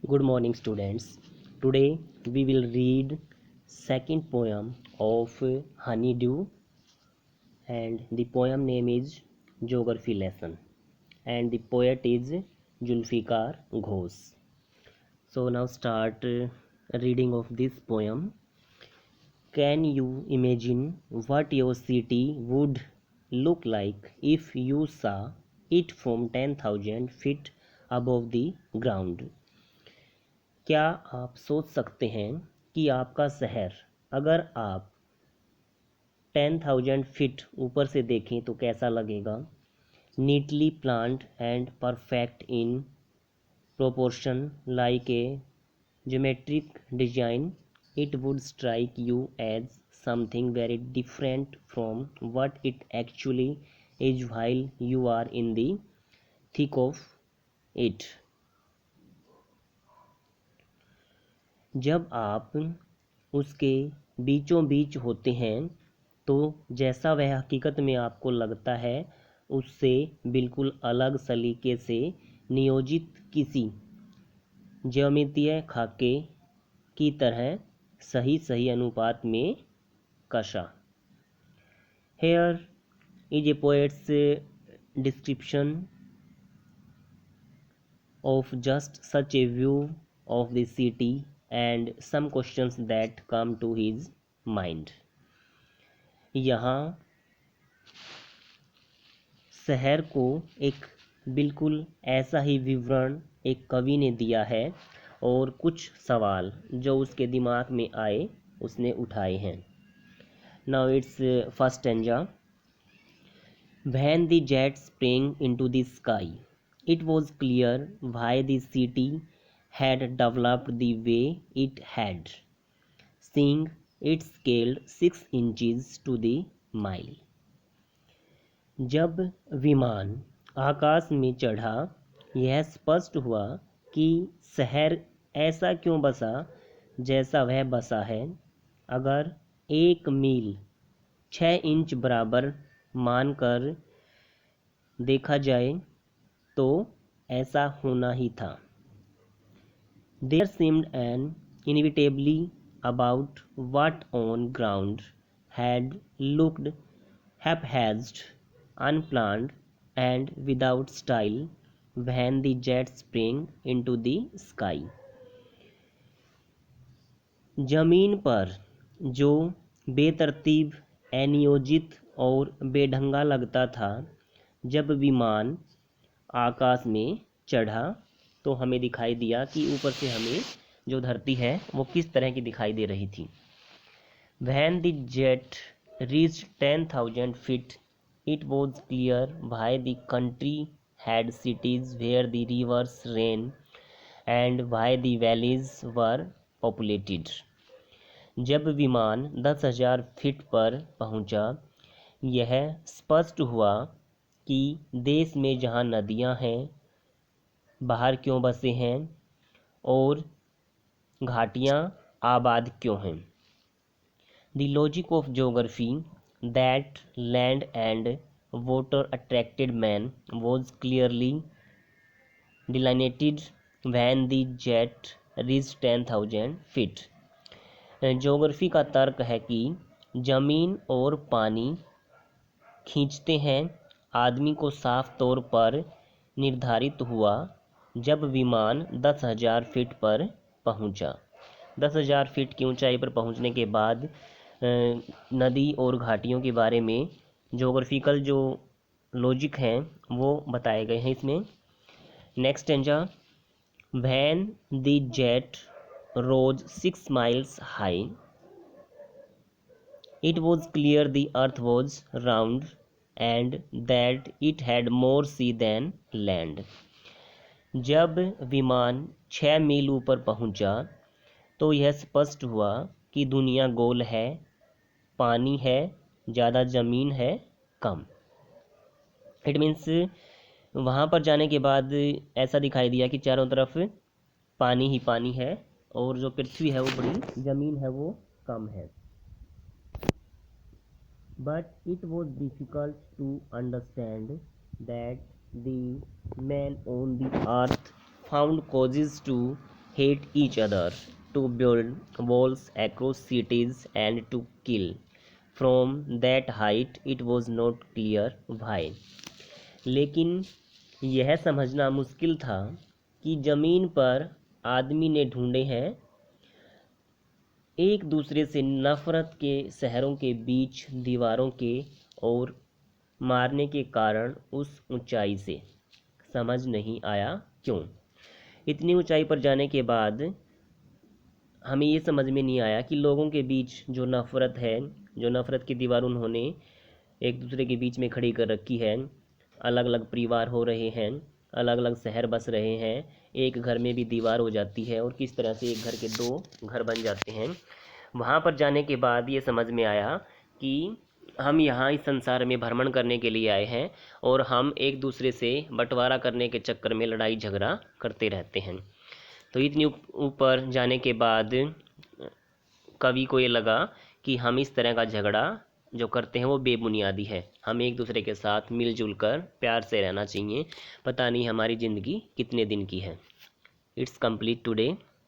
Good morning, students. Today we will read second poem of Honeydew, and the poem name is Geography Lesson, and the poet is Julfikar Ghosh. So now start reading of this poem. Can you imagine what your city would look like if you saw it from 10,000 feet above the ground? क्या आप सोच सकते हैं कि आपका शहर अगर आप 10,000 फीट ऊपर से देखें तो कैसा लगेगा? Neatly planned and perfect in proportion like a geometric design, it would strike you as something very different from what it actually is while you are in the thick of it. जब आप उसके बीचों बीच होते हैं तो जैसा वह हकीकत में आपको लगता है उससे बिल्कुल अलग सलीके से नियोजित किसी ज्यामितीय खाके की तरह सही सही अनुपात में कशा। Here is a poets description of just such a view of the city and some questions that come to his mind. यहाँ शहर को एक बिल्कुल ऐसा ही विवरण एक कवि ने दिया है और कुछ सवाल जो उसके दिमाग में आए उसने उठाए हैं। Now it's first stanza. When the jet sprang into the sky, it was clear why the city had developed the way it had, seeing it scaled 6 inches to the mile. जब विमान आकाश में चढ़ा यह स्पष्ट हुआ कि शहर ऐसा क्यों बसा जैसा वह बसा है। अगर 1 मील 6 इंच बराबर मानकर देखा जाए तो ऐसा होना ही था। There seemed an inevitably about what on ground had looked haphazard, unplanned, and without style when the jet sprang into the sky. जमीन पर जो बेतरतीब अनियोजित और बेढंगा लगता था जब विमान आकाश में चढ़ा तो हमें दिखाई दिया कि ऊपर से हमें जो धरती है वो किस तरह की दिखाई दे रही थी। When the jet reached 10,000 feet, it was clear why the country had cities where the rivers ran and why the valleys were populated. जब विमान 10,000 फीट पर पहुंचा यह स्पष्ट हुआ कि देश में जहां नदियां हैं बाहर क्यों बसे हैं और घाटियां आबाद क्यों हैं। The logic of geography that land and water attracted man was clearly delineated when the jet reached 10,000 feet. Geography का तर्क है कि जमीन और पानी खींचते हैं आदमी को साफ तौर पर निर्धारित हुआ जब विमान 10,000 फीट पर पहुंचा। 10,000 फीट की ऊंचाई पर पहुंचने के बाद नदी और घाटियों के बारे में ज्योग्राफिकल जो लॉजिक हैं वो बताए गए हैं इसमें। Next stanza. When the jet rose 6 miles high, it was clear the earth was round and that it had more sea than land. जब विमान 6 मील ऊपर पहुंचा तो यह स्पष्ट हुआ कि दुनिया गोल है, पानी है ज़्यादा, ज़मीन है कम। इट मीन्स वहाँ पर जाने के बाद ऐसा दिखाई दिया कि चारों तरफ पानी ही पानी है और जो पृथ्वी है वो बड़ी, ज़मीन है वो कम है। But it was difficult to understand that the men on the earth found causes to hate each other, to build walls across cities and to kill. From that height it was not clear why. लेकिन यह समझना मुश्किल था कि ज़मीन पर आदमी ने ढूंढे हैं एक दूसरे से नफरत के शहरों के बीच दीवारों के और मारने के कारण उस ऊंचाई से। समझ नहीं आया क्यों। इतनी ऊंचाई पर जाने के बाद हमें ये समझ में नहीं आया कि लोगों के बीच जो नफ़रत है, जो नफ़रत की दीवार उन्होंने एक दूसरे के बीच में खड़ी कर रखी है, अलग अलग परिवार हो रहे हैं, अलग अलग शहर बस रहे हैं, एक घर में भी दीवार हो जाती है और किस तरह से एक घर के दो घर बन जाते हैं। वहाँ पर जाने के बाद ये समझ में आया कि हम यहाँ इस संसार में भ्रमण करने के लिए आए हैं और हम एक दूसरे से बंटवारा करने के चक्कर में लड़ाई झगड़ा करते रहते हैं। तो इतनी ऊपर जाने के बाद कवि को ये लगा कि हम इस तरह का झगड़ा जो करते हैं वो बेबुनियादी है, हम एक दूसरे के साथ मिलजुल कर प्यार से रहना चाहिए। पता नहीं हमारी ज़िंदगी कितने दिन की है। It's complete today.